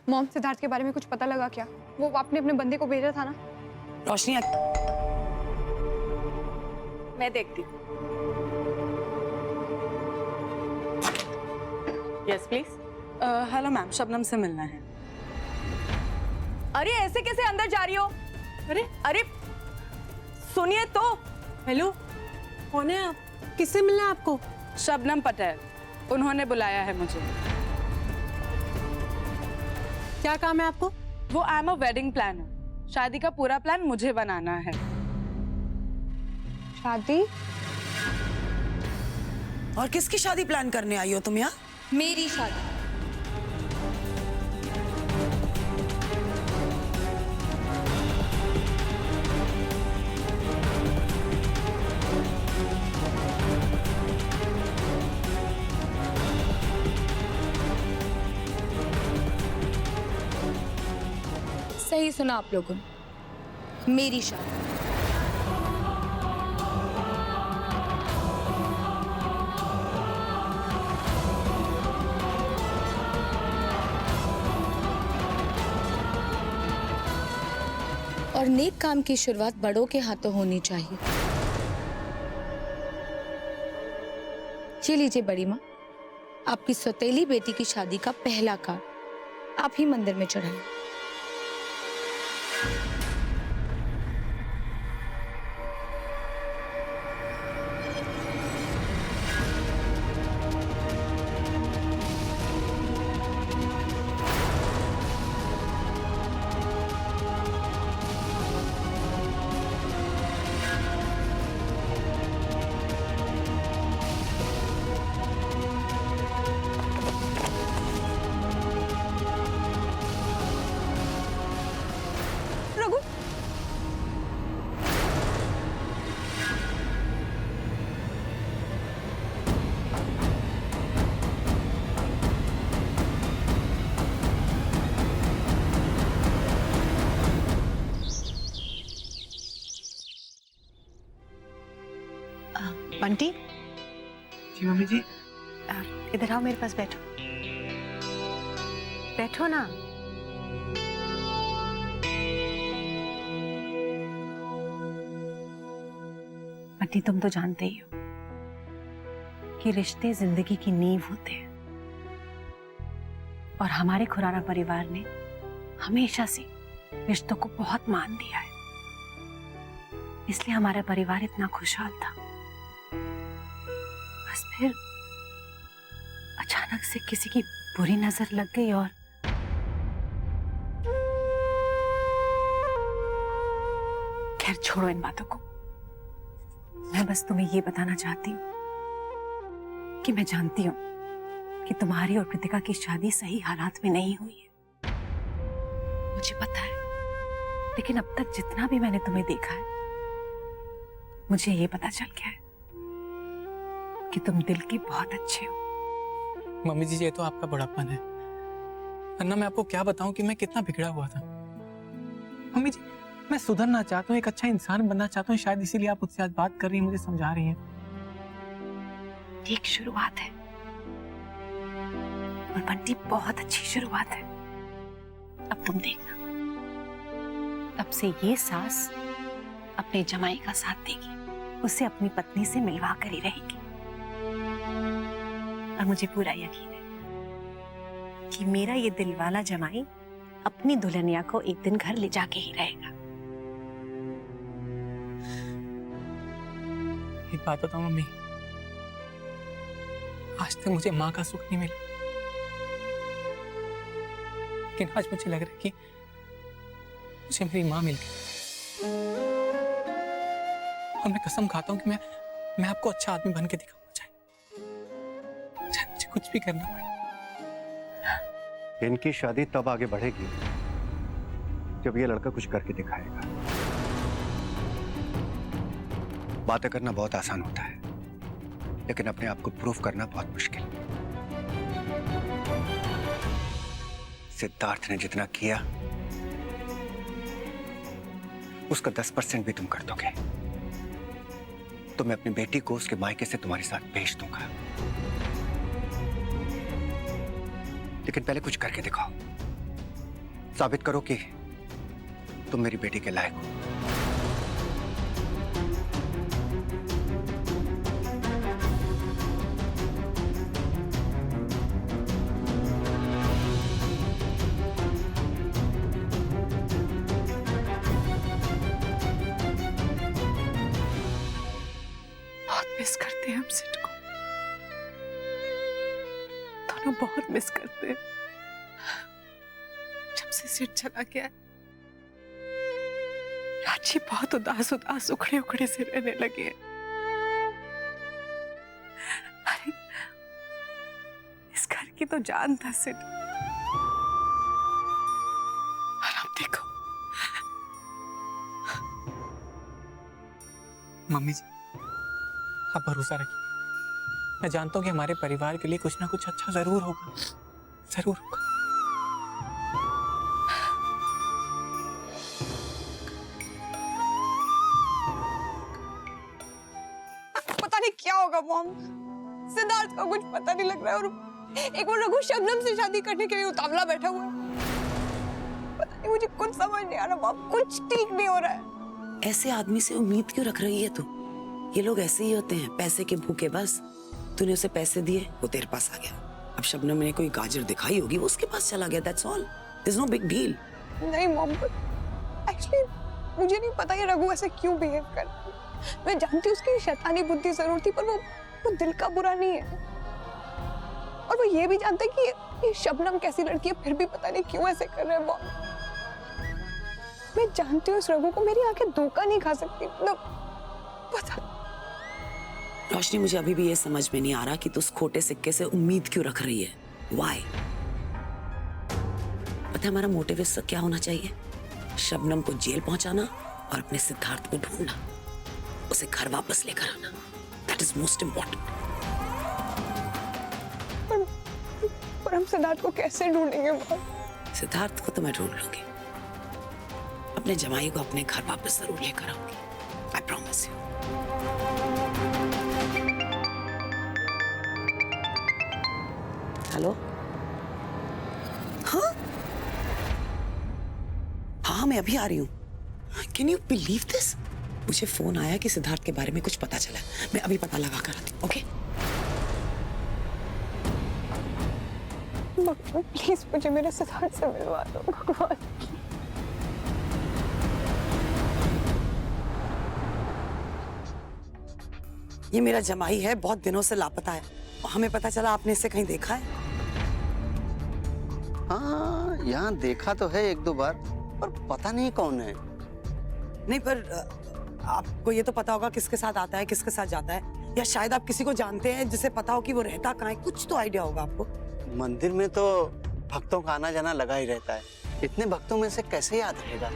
Mom, Siddharth के बारे में कुछ पता लगा क्या? वो आपने अपने बंदे को भेजा था ना? रोशनी, मैं देखती हूँ। Yes please. Hello ma'am, Shabnam से मिलना है। अरे ऐसे कैसे अंदर जा रही हो? अरे सुनिए तो। हेलो, कौन है आप? किससे मिलना है आपको? शबनम पटेल, उन्होंने बुलाया है मुझे। क्या काम है आपको? वो I am a wedding planner. शादी का पूरा प्लान मुझे बनाना है। शादी? और किसकी शादी प्लान करने आई हो तुम यहाँ? मेरी शादी। सही सुना आप लोगों ने, मेरी शादी। और नेक काम की शुरुआत बड़ों के हाथों होनी चाहिए। ये लीजिए बड़ी माँ, आपकी सौतेली बेटी की शादी का पहला कार्ड आप ही मंदिर में चढ़ाएं। रघु, बंटी, जी मम्मी जी। इधर आओ, मेरे पास बैठो। बैठो ना। बंटी, तुम तो जानते ही हो कि रिश्ते जिंदगी की नींव होते हैं और हमारे खुराना परिवार ने हमेशा से रिश्तों को बहुत मान दिया है, इसलिए हमारा परिवार इतना खुशहाल था। बस फिर अचानक से किसी की बुरी नजर लग गई और खैर छोड़ो इन बातों को। मैं बस तुम्हें ये बताना चाहती हूँ कि मैं जानती हूँ कि तुम्हारी और कृतिका की शादी सही हालात में नहीं हुई है, मुझे पता है। लेकिन अब तक जितना भी मैंने तुम्हें देखा है, मुझे ये पता चल गया है कि तुम दिल के बहुत अच्छे हो। मम्मी जी, ये तो आपका बड़प्पन है, वरना मैं आपको क्या बताऊं कि मैं कितना बिगड़ा हुआ था। मम्मी जी, मैं सुधरना चाहता हूँ, एक अच्छा इंसान बनना चाहता हूँ, शायद इसीलिए आप मुझसे आज बात कर रही हैं, मुझे समझा रही हैं। एक शुरुआत है और बंटी बहुत अच्छी शुरुआत है। अब तुम देखना, अब से ये सास अपने जमाई का साथ देगी, उसे अपनी पत्नी से मिलवा कर ही रहेगी। और मुझे पूरा यकीन है कि मेरा ये दिलवाला जमाई अपनी दुल्हनिया को एक दिन घर ले जाके ही रहेगा। एक बात बताओ मम्मी, आज तक मुझे माँ का सुख नहीं मिला, लेकिन आज मुझे लग रहा है कि मुझे मेरी माँ मिल गई। और मैं कसम खाता हूँ कि मैं आपको अच्छा आदमी बन के दिखाऊंगा, चाहे मुझे कुछ भी करना पड़े। इनकी शादी तब आगे बढ़ेगी जब ये लड़का कुछ करके दिखाएगा। बातें करना बहुत आसान होता है, लेकिन अपने आप को प्रूफ करना बहुत मुश्किल। सिद्धार्थ ने जितना किया उसका 10% भी तुम कर दोगे तो मैं अपनी बेटी को उसके मायके से तुम्हारे साथ भेज दूंगा। लेकिन पहले कुछ करके दिखाओ, साबित करो कि तुम मेरी बेटी के लायक हो। बहुत मिस करते हैं हम सिड को, दोनों बहुत मिस करते हैं। जब से सिड चला गया राजी बहुत उदास उदास उखड़े उखड़े से रहने लगे हैं। अरे इस घर की तो जान था सिड, और अब देखो। मम्मी जी, आप भरोसा रखिए। मैं जानता हूँ कि हमारे परिवार के लिए कुछ ना कुछ अच्छा जरूर होगा, जरूर होगा। पता नहीं क्या होगा मॉम। सिद्धार्थ को कुछ पता नहीं लग रहा है और एक वो रघु शबनम से शादी करने के लिए उतावला बैठा हुआ है। पता नहीं, मुझे कुछ समझ नहीं आ रहा मॉम, कुछ ठीक नहीं हो रहा है। ऐसे आदमी से उम्मीद क्यों रख रही है तू? ये लोग ऐसे ही होते हैं, पैसे के भूखे। बस तूने उसे पैसे दिए, वो तेरे पास आ गया। अब शबनम ने कोई गाजर दिखाई होगी, वो उसके पास चला गया। That's all, there is no big deal. नहीं मॉम, एक्चुअली मुझे नहीं पता ये रघु ऐसे क्यों बिहेव कर रहा है। मैं जानती हूँ उसकी शैतानी बुद्धि जरूर थी, पर वो दिल का बुरा नहीं है। और वो ये भी जानता है कि ये शबनम कैसी लड़की है, फिर भी पता नहीं क्यों ऐसे कर रहे हैं मॉम। मैं जानती हूँ इस रघु को मेरी आंखें धोखा नहीं खा सकती। मतलब पता। रोशनी, मुझे अभी भी ये समझ में नहीं आ रहा कि तू उस खोटे सिक्के से उम्मीद क्यों रख रही है। Why? पता है हमारा मोटिव इससे क्या होना चाहिए? शबनम को जेल पहुंचाना और अपने सिद्धार्थ को ढूंढना, उसे घर वापस लेकर आना। That is most important. पर हम सिद्धार्थ को कैसे ढूंढेंगे मॉम? सिद्धार्थ को तो मैं ढूंढ लूंगी। अपने जमाई को अपने घर वापस जरूर लेकर आऊंगी। I promise you. हेलो? हाँ? हाँ, मैं अभी आ रही हूँ। Can you believe this? मुझे फोन आया कि सिद्धार्थ के बारे में कुछ पता चला। मैं अभी पता लगा कर आती हूँ। ओके? भगवान प्लीज मुझे मेरे सिद्धार्थ से मिलवा दो भगवान। ये मेरा जमाई है, बहुत दिनों से लापता है। हमें पता चला आपने इसे कहीं देखा है। हाँ, यहाँ देखा तो है एक दो बार, पर पता नहीं कौन है। नहीं, पर आपको ये तो पता होगा किसके साथ आता है, किसके साथ जाता है, या शायद आप किसी को जानते हैं जिसे पता हो कि वो रहता कहाँ है। कुछ तो आइडिया होगा आपको। मंदिर में तो भक्तों का आना जाना लगा ही रहता है, इतने भक्तों में से कैसे याद रहेगा।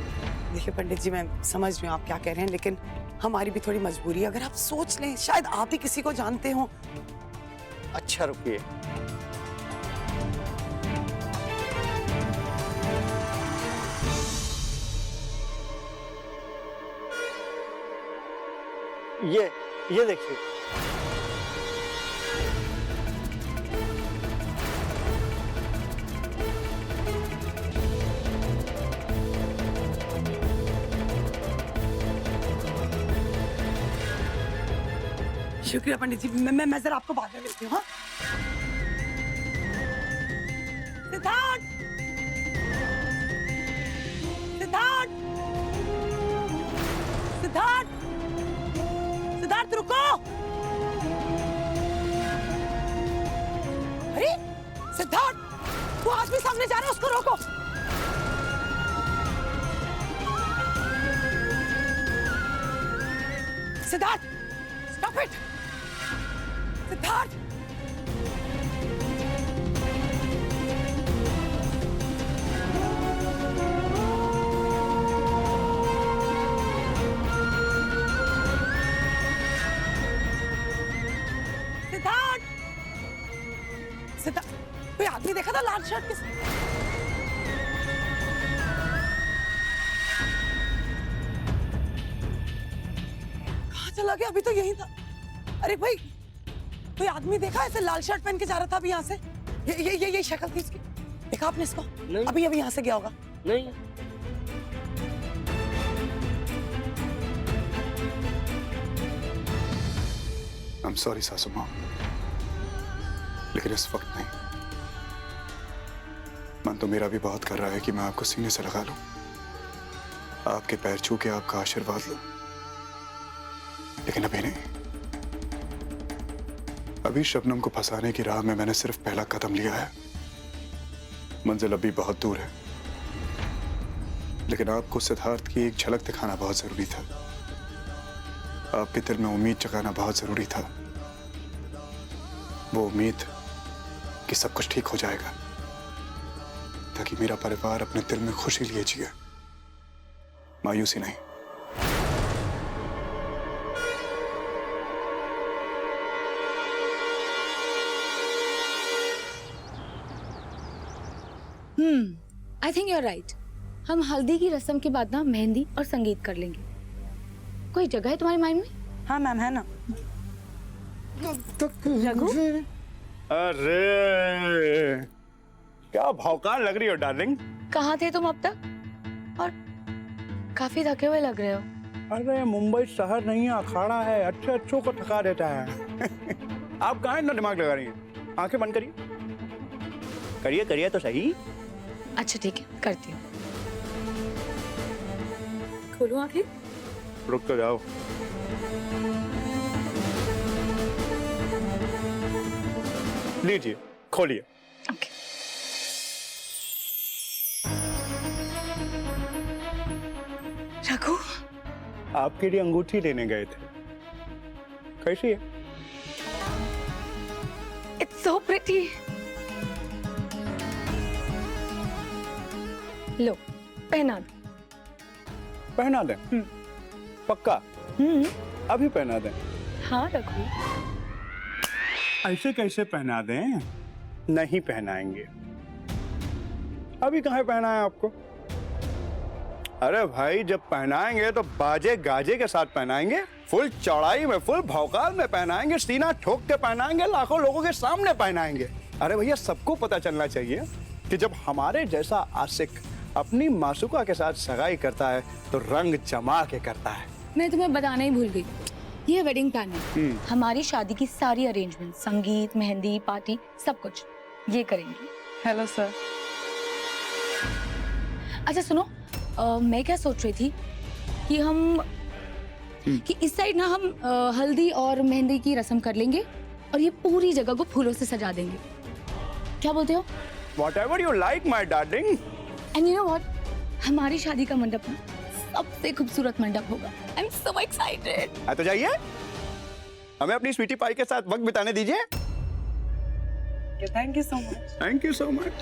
देखिए पंडित जी, मैं समझ रही हूँ आप क्या कह रहे हैं, लेकिन हमारी भी थोड़ी मजबूरी है। अगर आप सोच लें, शायद आप ही किसी को जानते हो। अच्छा रुकिए, ये देखिए। शुक्रिया पंडित जी, मैं जरा आपको बाद में मिलती हूँ। हाँ? सिद्धार्थ! सिद्धार्थ! सिद्धार्थ! सिद्धार्थ रुको! अरे सिद्धार्थ, वो आदमी सामने जा रहा है, उसको रोको। Siddharth, stop it! सिद्धार्थ! सिद्धार्थ! सिद्धार्थ, कोई आदमी देखा था लाल शर्ट के साथ? कहाँ चला गया? अभी तो यही था। अरे भाई, कोई आदमी देखा ऐसे लाल शर्ट पहन के जा रहा था अभी यहाँ से? ये शक्ल थी इसकी। देखा आपने इसको? अभी यहाँ से गया होगा। नहीं। I'm sorry सासू माँ, लेकिन इस वक्त नहीं। मन तो मेरा भी बहुत कर रहा है कि मैं आपको सीने से लगा लूं, आपके पैर छू के आपका आशीर्वाद लूं, लेकिन अभी नहीं। अभी शबनम को फंसाने की राह में मैंने सिर्फ पहला कदम लिया है। मंजिल अभी बहुत दूर है, लेकिन आपको सिद्धार्थ की एक झलक दिखाना बहुत जरूरी था। आपके दिल में उम्मीद जगाना बहुत जरूरी था। वो उम्मीद कि सब कुछ ठीक हो जाएगा, ताकि मेरा परिवार अपने दिल में खुशी लिए जिए, मायूसी नहीं। I think you are right. हम हल्दी की रस्म के बाद ना मेहंदी और संगीत कर लेंगे। कोई जगह है तुम्हारे माइंड में? हाँ मैम, है ना। रघु, अरे क्या भौकाल लग रही हो डार्लिंग। कहाँ थे तुम अब तक? और काफी थके हुए लग रहे हो। अरे मुंबई शहर नहीं है, अखाड़ा है, अच्छे अच्छों को थका देता है। आप कहाँ इतना दिमाग लगा रही हैं? आंखें बंद करिए, करिए करिए तो सही। अच्छा ठीक है, करती हूँ। खोलो आंखें। रुक तो जाओ। लीजिए, खोलिए। ओके। रघु, आपके लिए अंगूठी लेने गए थे, कैसी है? It's so pretty. लो, पहना दो। पहना दें? पक्का? अभी पहना दें? हाँ रघु। ऐसे कैसे पहना दें? नहीं पहनाएंगे। अभी कहाँ पहना है आपको? अरे भाई, जब पहनाएंगे तो बाजे गाजे के साथ पहनाएंगे, फुल चौड़ाई में, फुल भौकाल में पहनाएंगे, सीना ठोक के पहनाएंगे, लाखों लोगों के सामने पहनाएंगे। अरे भैया, सबको पता चलना चाहिए कि जब हमारे जैसा आशिक अपनी मासूका के साथ सगाई करता है तो रंग जमा के करता है। मैं तुम्हें बताना ही भूल गई, ये वेडिंग प्लान है। हमारी शादी की सारी अरेंजमेंट, संगीत, मेहंदी, पार्टी, सब कुछ ये करेंगे। Hello sir. अच्छा सुनो, मैं क्या सोच रही थी कि इस साइड ना हम हल्दी और मेहंदी की रस्म कर लेंगे और ये पूरी जगह को फूलों से सजा देंगे। क्या बोलते हो? Whatever you like, my darling. And you know what, हमारी शादी का मंडप ना सबसे खूबसूरत मंडप होगा। I am so excited. तो जाइए, हमें अपनी स्वीटी पाई के साथ वक्त बिताने दीजिए। Thank you so much. Thank you so much.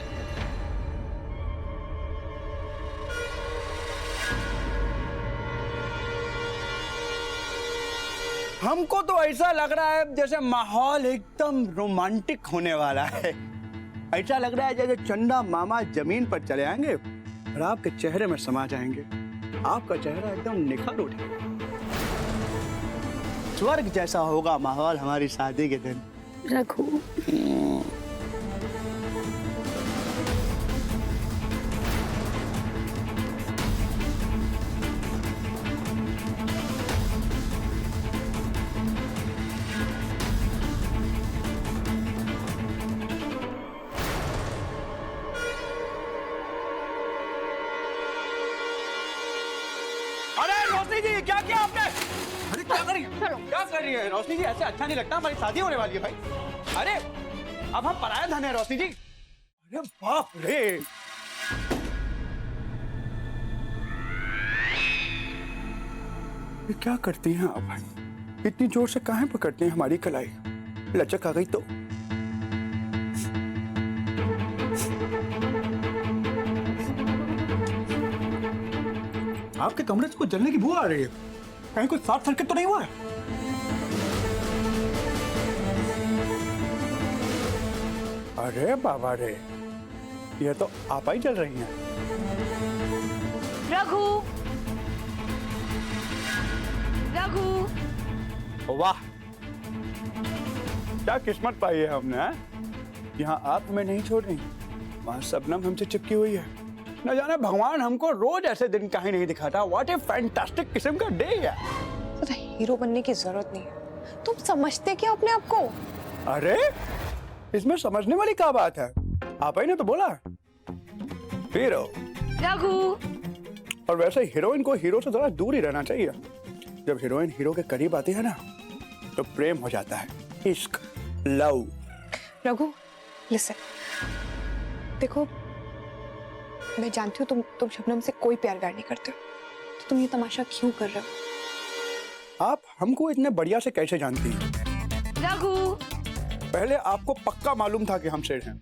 हमको तो ऐसा लग रहा है जैसे माहौल एकदम रोमांटिक होने वाला है। ऐसा लग रहा है जैसे चंदा मामा जमीन पर चले आएंगे और आपके चेहरे में समा जाएंगे। आपका चेहरा एकदम निखर उठेगा। स्वर्ग जैसा होगा माहौल हमारी शादी के दिन। रघु, रोशनी जी, क्या किया आपने? अरे क्या कर रही है? क्या कर रही है रोशनी जी? ऐसे अच्छा नहीं लगता, हमारी शादी होने वाली है भाई। अरे अब हम पराया धन है रोशनी जी। अरे बाप रे, ये क्या करती हैं आप भाई? इतनी जोर से काहे पकड़ते हैं हमारी कलाई? लचक आ गई तो। आपके कमरे से कुछ जलने की बू आ रही है, कहीं कोई शॉर्ट सर्किट तो नहीं हुआ है? अरे बाबा रे, ये तो आप ही जल रही हैं। रघु, रघु, वाह, क्या किस्मत पाई है हमने। यहाँ आप हमें नहीं छोड़ रही, वहां शबनम हमसे चिपकी हुई है। न जाने भगवान हमको रोज ऐसे दिन कहीं नहीं दिखाता। व्हाट ए फैंटास्टिक किस्म का डे है। तो हीरो बनने की जरूरत नहीं है। तुम समझते क्या अपने आप को? अरे इसमें समझने वाली क्या बात है? आप ही ने तो बोला हीरो। रघु, और वैसे हीरोइन को हीरो से थोड़ा दूर ही रहना चाहिए। जब हीरोइन हीरो के करीब आती है ना तो प्रेम हो जाता है, इश्क, लव। रघु लिसन, देखो मैं जानती हूँ तुम शबनम से कोई प्यार व्यार नहीं करते हो, तो तुम ये तमाशा क्यों कर रहे हो? आप हमको इतने बढ़िया से कैसे जानती हैं? रघु, पहले आपको पक्का मालूम था कि हम शेर हैं,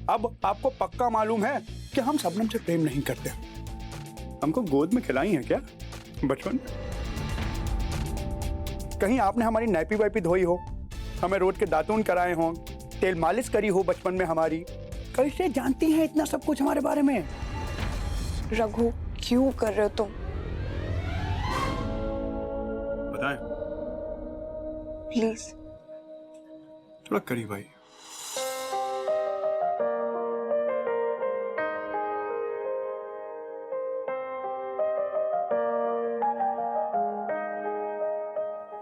अब आपको पक्का मालूम है कि हम शबनम से प्रेम नहीं करते। हमको गोद में खिलाई है क्या बचपन में? कहीं आपने हमारी नैपी वाइपी धोई हो, हमें रोज के दातून कराए हो, तेल मालिश करी हो बचपन में हमारी? कैसे जानती हैं इतना सब कुछ हमारे बारे में? रघु क्यों कर रहे हो तुम? बताएं प्लीज। थोड़ा करीब आई।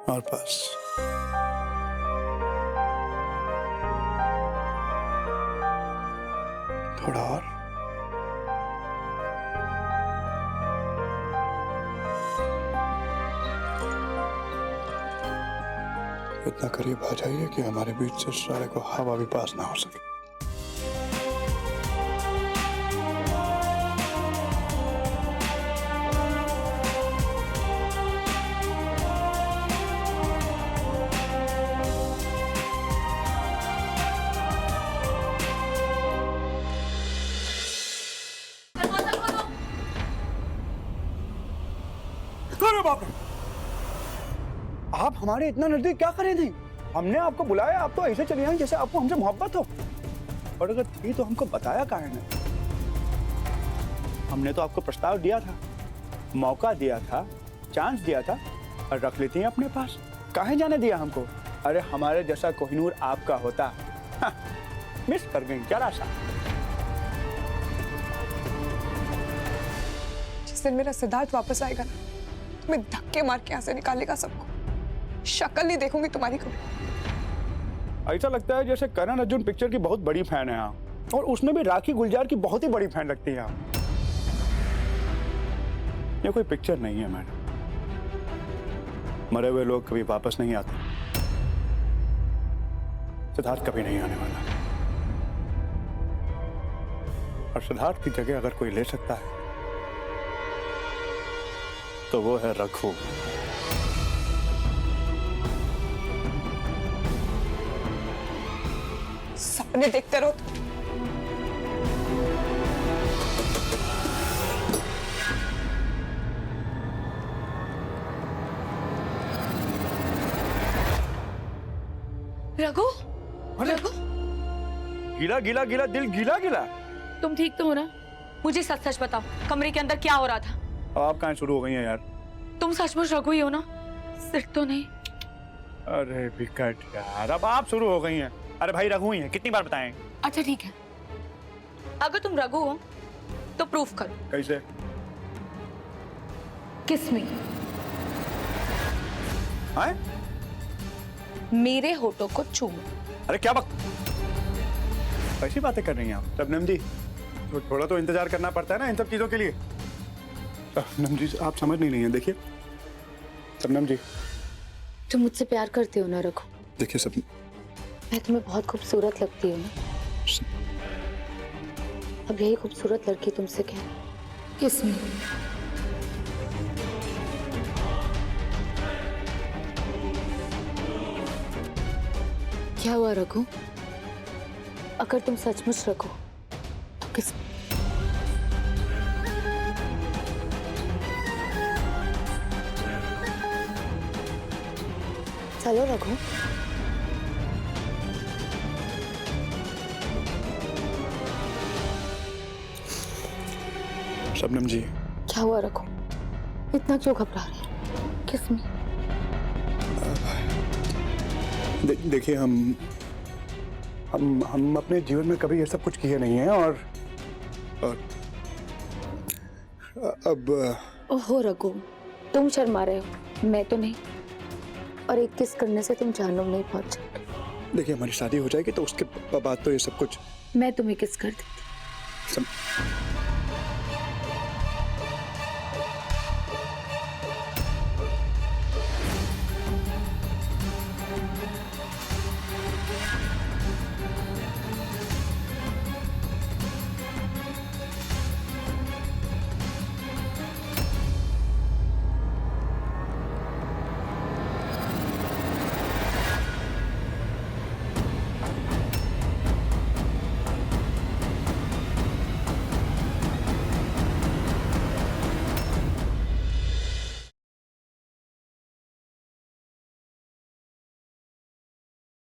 और बस थोड़ा और। इतना करीब आ जाइए कि हमारे बीच से सारे को हवा भी पास ना हो सके। अरे बाप रे! आप हमारे इतना नजदीक क्या कर रहे थे? हमने आपको बुलाया, आप तो ऐसे चले आए जैसे आपको हमसे मोहब्बत हो। और अगर थी तो हमको बताया काहे नहीं? हमने तो आपको प्रस्ताव दिया था, मौका दिया था, चांस दिया था, और रख लेती हैं अपने पास। काहे जाने दिया हमको? अरे हमारे जैसा कोहिनूर आपका होता। हाँ, मिस कर गई जरा सा। जिस दिन मेरा सिद्धार्थ वापस आएगा ना, तो मैं धक्के मार के यहाँ से निकालेगा सबको। शक्ल नहीं देखूंगी तुम्हारी कभी। ऐसा लगता है जैसे करण अर्जुन पिक्चर की बहुत बड़ी फैन है आप, और उसमें भी राखी गुलजार की बहुत ही बड़ी फैन लगती है आप। ये कोई पिक्चर नहीं है मैडम। मरे हुए लोग कभी वापस नहीं आते। सिद्धार्थ कभी नहीं आने वाला, और सिद्धार्थ की जगह अगर कोई ले सकता है तो वो है रघु। सपने देखते रहो। रघु, रघु, गीला गीला गीला दिल गीला गीला। तुम ठीक तो हो ना? मुझे सच सच बताओ, कमरे के अंदर क्या हो रहा था? आप कहाँ शुरू हो गई हैं यार? तुम सचमुच रघु ही हो ना? सिर्फ तो नहीं? अरे विकट यार, अब आप शुरू हो गई हैं। अरे भाई रघु ही है, कितनी बार बताएं? अच्छा ठीक है, अगर तुम रघु हो तो प्रूफ करो। कैसे? किस में? हैं? मेरे होठों को चूमो। अरे क्या ऐसी बातें कर रही हैं आप शबनम जी? तो थोड़ा तो इंतजार करना पड़ता है ना इन सब चीजों के लिए। शबनम जी आप समझ नहीं रही हैं। देखिए शबनम जी, तुम मुझसे प्यार करते हो ना रघु? देखिए सब, मैं तुम्हें बहुत खूबसूरत लगती हूँ ना? अब यही खूबसूरत लड़की तुमसे कहे किस में? क्या हुआ रघु? अगर तुम सचमुच रघु तो किस? चलो रघु। शबनम जी, क्या हुआ रघु? इतना क्यों घबरा रहे हैं? किस में? देखिए हम अपने जीवन में कभी ये सब कुछ किए नहीं है, और अब ओहो रघु, तुम शर्मा रहे हो, मैं तो नहीं। और एक किस करने से तुम जहन्नुम नहीं पहुंच सकते। देखिए, हमारी शादी हो जाएगी तो उसके बाद तो ये सब कुछ मैं तुम्हें किस कर देती।